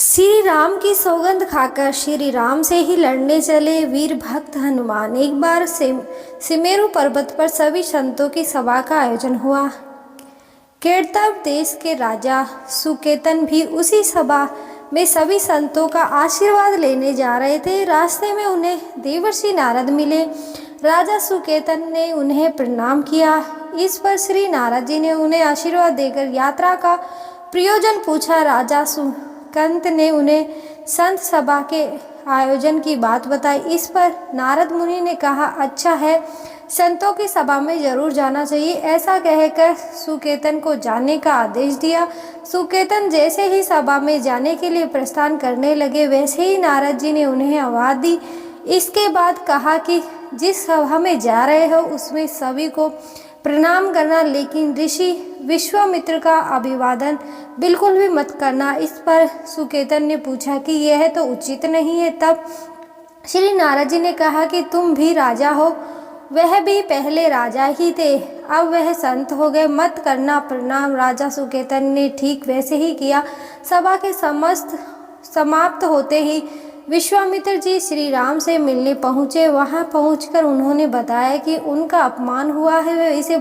श्री राम की सौगंध खाकर श्री राम से ही लड़ने चले वीर भक्त हनुमान। एक बार सिमेरु पर्वत पर सभी संतों की सभा का आयोजन हुआ। केरतव देश के राजा सुकेतन भी उसी सभा में सभी संतों का आशीर्वाद लेने जा रहे थे। रास्ते में उन्हें देवर्षि नारद मिले। राजा सुकेतन ने उन्हें प्रणाम किया। इस पर श्री नारद जी ने उन्हें आशीर्वाद देकर यात्रा का प्रयोजन पूछा। राजा सुकेतन ने उन्हें संत सभा के आयोजन की बात बताई। इस पर नारद मुनि ने कहा, अच्छा है, संतों की सभा में जरूर जाना चाहिए। ऐसा कहकर सुकेतन को जाने का आदेश दिया। सुकेतन जैसे ही सभा में जाने के लिए प्रस्थान करने लगे, वैसे ही नारद जी ने उन्हें आवाज दी। इसके बाद कहा कि जिस सभा में जा रहे हो उसमें सभी को प्रणाम करना, लेकिन ऋषि विश्वामित्र का अभिवादन बिल्कुल भी मत करना। इस पर सुकेतन ने पूछा कि यह तो उचित नहीं है। तब श्री नारद जी ने कहा कि तुम भी राजा हो, वह भी पहले राजा ही थे, अब वह संत हो गए, मत करना प्रणाम। राजा सुकेतन ने ठीक वैसे ही किया। सभा के समाप्त होते ही विश्वामित्र जी श्री राम से मिलने पहुँचे। वहां पहुंचकर उन्होंने बताया कि उनका अपमान हुआ है, वे इसे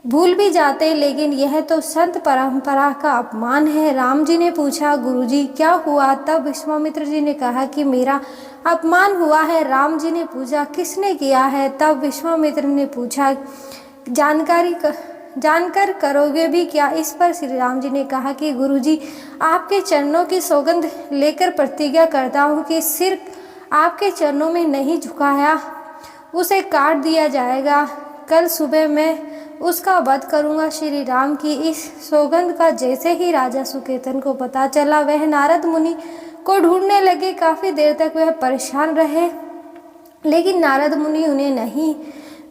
भूल भी जाते, लेकिन यह तो संत परंपरा का अपमान है। राम जी ने पूछा, गुरुजी क्या हुआ? तब विश्वामित्र जी ने कहा कि मेरा अपमान हुआ है। राम जी ने पूछा, किसने किया है? तब विश्वामित्र ने पूछा, जानकर करोगे भी क्या? इस पर श्री राम जी ने कहा कि गुरुजी, आपके चरणों की सौगंध लेकर प्रतिज्ञा करता हूँ कि सिर आपके चरणों में नहीं झुकाया उसे काट दिया जाएगा। कल सुबह मैं उसका वध करूंगा। श्री राम की इस सौगंध का जैसे ही राजा सुकेतन को पता चला, वह नारद मुनि को ढूंढने लगे। काफी देर तक वह परेशान रहे, लेकिन नारद मुनि उन्हें नहीं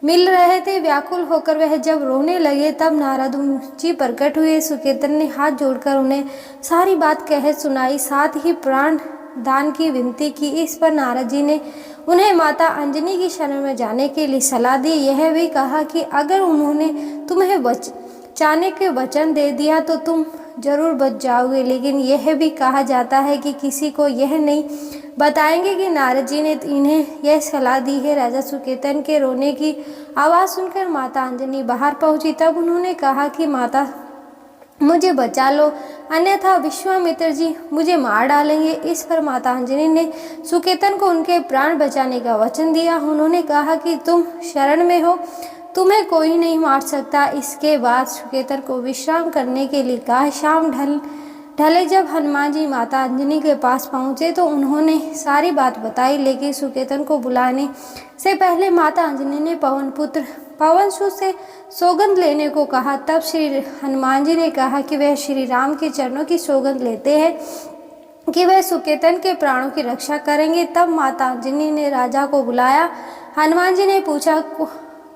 मिल रहे थे। व्याकुल होकर वह जब रोने लगे, तब नारद जी प्रकट हुए। सुकेतन ने हाथ जोड़कर उन्हें सारी बात कह सुनाई, साथ ही प्राण दान की विनती की। इस पर नारद जी ने उन्हें माता अंजनी की शरण में जाने के लिए सलाह दी। यह भी कहा कि अगर उन्होंने तुम्हें बचाने के वचन दे दिया तो तुम जरूर बच जाओगे, लेकिन यह भी कहा जाता है कि किसी को यह नहीं बताएंगे कि नारद जी ने इन्हें यह सलाह दी है। राजा सुकेतन के रोने की आवाज़ सुनकर माता अंजनी बाहर पहुंची। तब उन्होंने कहा कि माता, मुझे बचा लो, अन्यथा विश्वामित्र जी मुझे मार डालेंगे। इस पर माता अंजनी ने सुकेतन को उनके प्राण बचाने का वचन दिया। उन्होंने कहा कि तुम शरण में हो, तुम्हें कोई नहीं मार सकता। इसके बाद सुकेतन को विश्राम करने के लिए कहा। शाम ढले जब हनुमान जी माता अंजनी के पास पहुंचे तो उन्होंने सारी बात बताई, लेकिन सुकेतन को बुलाने से पहले माता अंजनी ने पवन पुत्र पवनसुत से सौगंध लेने को कहा। तब श्री हनुमान जी ने कहा कि वह श्री राम के चरणों की सौगंध लेते हैं कि वह सुकेतन के प्राणों की रक्षा करेंगे। तब माता अंजनी ने राजा को बुलाया। हनुमान जी ने पूछा,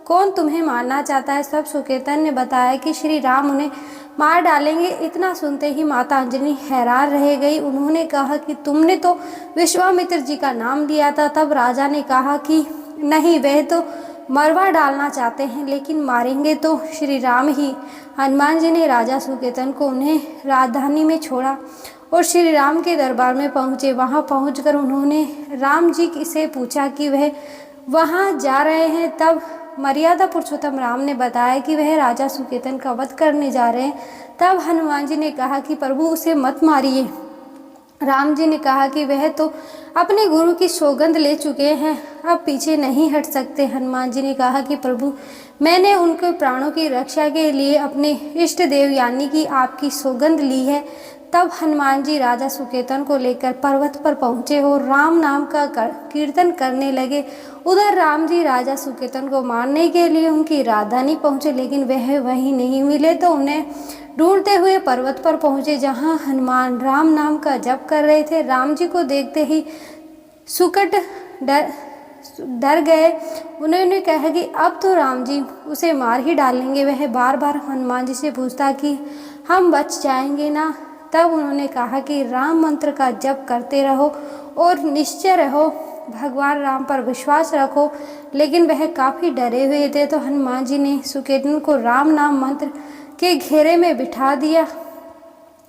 कौन तुम्हें मारना चाहता है? सब सुकेतन ने बताया कि श्री राम उन्हें मार डालेंगे। इतना सुनते ही माता अंजनी हैरान रह गई। उन्होंने कहा कि तुमने तो विश्वामित्र जी का नाम लिया था। तब राजा ने कहा कि नहीं, वह तो मरवा डालना चाहते हैं, लेकिन मारेंगे तो श्री राम ही। हनुमान जी ने राजा सुकेतन को उन्हें राजधानी में छोड़ा और श्री राम के दरबार में पहुंचे। वहां पहुंचकर उन्होंने राम जी से पूछा कि वह वहां जा रहे हैं। तब मर्यादा पुरुषोत्तम राम ने बताया कि वह राजा सुकेतन का वध करने जा रहे हैं। तब हनुमान जी ने कहा कि प्रभु, उसे मत मारिए। राम जी ने कहा कि वह तो अपने गुरु की सौगंध ले चुके हैं, अब पीछे नहीं हट सकते। हनुमान जी ने कहा कि प्रभु, मैंने उनके प्राणों की रक्षा के लिए अपने इष्ट देव यानी कि आपकी सौगंध ली है। तब हनुमान जी राजा सुकेतन को लेकर पर्वत पर पहुंचे और राम नाम का कीर्तन करने लगे। उधर राम जी राजा सुकेतन को मारने के लिए उनकी राजधानी पहुंचे, लेकिन वह वहीं नहीं मिले तो उन्हें ढूंढते हुए पर्वत पर पहुंचे, जहां हनुमान राम नाम का जप कर रहे थे। राम जी को देखते ही सुकट डर गए। उन्होंने कहा कि अब तो राम जी उसे मार ही डालेंगे। वह बार बार हनुमान जी से पूछता कि हम बच जाएंगे ना। तब उन्होंने कहा कि राम मंत्र का जप करते रहो और निश्चय रहो, भगवान राम पर विश्वास रखो। लेकिन वह काफ़ी डरे हुए थे, तो हनुमान जी ने सुकेतन को राम नाम मंत्र के घेरे में बिठा दिया।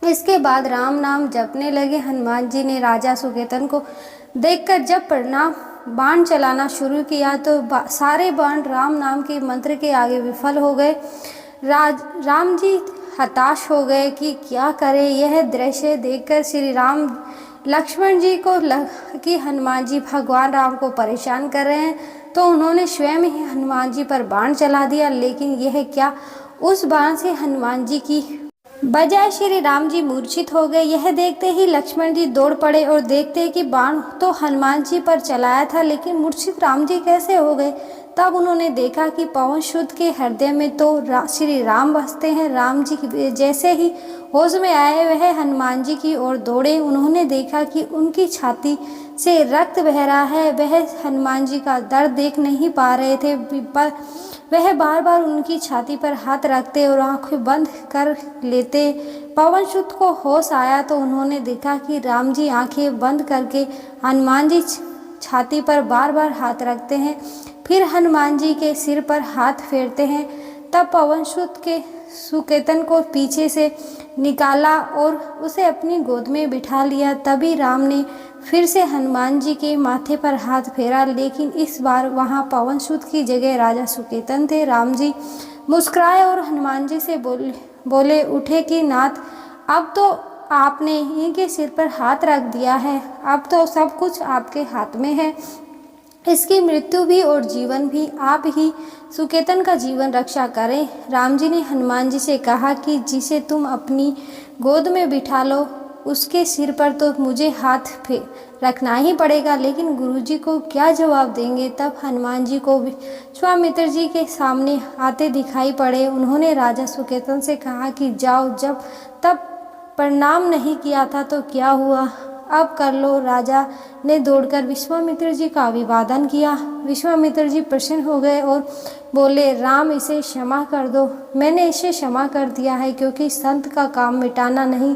इसके बाद राम नाम जपने लगे। हनुमान जी ने राजा सुकेतन को देखकर जब प्रणाम बाण चलाना शुरू किया तो सारे बाण राम नाम के मंत्र के आगे विफल हो गए। राम जी हताश हो गए कि क्या करें। यह दृश्य देखकर श्री राम लक्ष्मण जी को कि हनुमान जी भगवान राम को परेशान कर रहे हैं, तो उन्होंने स्वयं ही हनुमान जी पर बाण चला दिया। लेकिन यह क्या, उस बाण से हनुमान जी की बजाय श्री राम जी मूर्छित हो गए। यह देखते ही लक्ष्मण जी दौड़ पड़े और देखते कि बाण तो हनुमान जी पर चलाया था, लेकिन मूर्छित राम जी कैसे हो गए। तब उन्होंने देखा कि पवन सुत के हृदय में तो श्री राम बसते हैं। राम जी जैसे ही होश में आए वह हनुमान जी की ओर दौड़े। उन्होंने देखा कि उनकी छाती से रक्त बह रहा है। वह हनुमान जी का दर्द देख नहीं पा रहे थे, पर वह बार बार उनकी छाती पर हाथ रखते और आंखें बंद कर लेते। पवन सुत को होश आया तो उन्होंने देखा कि राम जी आंखें बंद करके हनुमान जी छाती पर बार बार हाथ रखते हैं, फिर हनुमान जी के सिर पर हाथ फेरते हैं। तब पवन सुत के सुकेतन को पीछे से निकाला और उसे अपनी गोद में बिठा लिया। तभी राम ने फिर से हनुमान जी के माथे पर हाथ फेरा, लेकिन इस बार वहां पवन सुत की जगह राजा सुकेतन थे। राम जी मुस्कुराए और हनुमान जी से बोले उठे कि नाथ, अब तो आपने इनके सिर पर हाथ रख दिया है, अब तो सब कुछ आपके हाथ में है। इसकी मृत्यु भी और जीवन भी आप ही सुकेतन का जीवन रक्षा करें। राम जी ने हनुमान जी से कहा कि जिसे तुम अपनी गोद में बिठा लो उसके सिर पर तो मुझे हाथ रखना ही पड़ेगा, लेकिन गुरुजी को क्या जवाब देंगे। तब हनुमान जी को विश्वामित्र जी के सामने आते दिखाई पड़े। उन्होंने राजा सुकेतन से कहा कि जाओ, जब तब प्रणाम नहीं किया था तो क्या हुआ, अब कर लो। राजा ने दौड़कर विश्वामित्र जी का अभिवादन किया। विश्वामित्र जी प्रसन्न हो गए और बोले, राम इसे क्षमा कर दो। मैंने इसे क्षमा कर दिया है, क्योंकि संत का काम मिटाना नहीं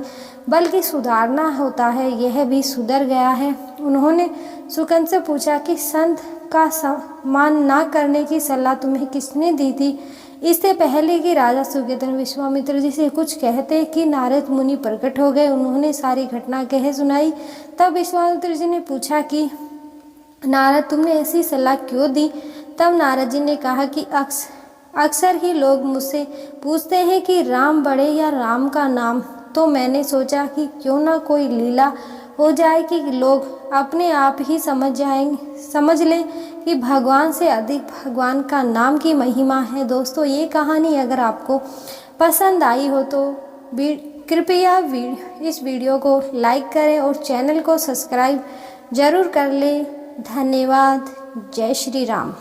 बल्कि सुधारना होता है। यह भी सुधर गया है। उन्होंने सुकन से पूछा कि संत का सम्मान न करने की सलाह तुम्हें किसने दी थी। इससे पहले कि राजा सुकेतन विश्वामित्र जी से कुछ कहते कि नारद मुनि प्रकट हो गए। उन्होंने सारी घटना कह सुनाई। तब विश्वामित्र जी ने पूछा कि नारद, तुमने ऐसी सलाह क्यों दी। तब नारद जी ने कहा कि अक्सर ही लोग मुझसे पूछते हैं कि राम बड़े या राम का नाम, तो मैंने सोचा कि क्यों ना कोई लीला हो जाए कि लोग अपने आप ही समझ लें कि भगवान से अधिक भगवान का नाम की महिमा है। दोस्तों, ये कहानी अगर आपको पसंद आई हो तो कृपया इस वीडियो को लाइक करें और चैनल को सब्सक्राइब जरूर कर लें। धन्यवाद। जय श्री राम।